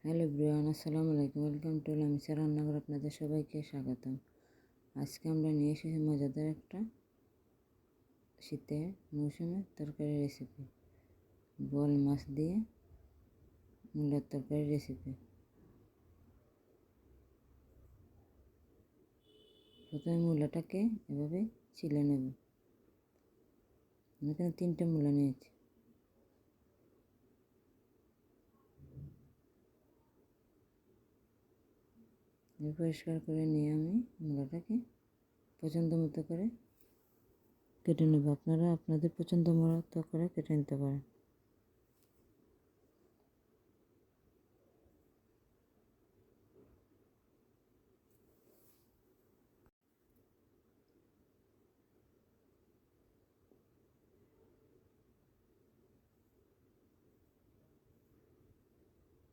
Hello everyone, আসসালামু আলাইকুম। Welcome to Lamisa রান্নাঘর। আপনাদের সবাইকে স্বাগতম। আজকে আমরা নিয়ে এসেছি মজাদার একটা শীতের মৌসুমের তরকারি রেসিপি, বোয়াল মাছ দিয়ে মূলার তরকারি রেসিপি। প্রথমে মূলাটাকে এভাবে ছিলে নেব। আমি এখানে 3টে মূলা নিয়েছি। পরিষ্কার করে নিয়ে আমি মূলাটাকে পছন্দ মতো করে কেটে নেব। আপনারা আপনাদের পছন্দ মতো করে কেটে নিতে পারেন।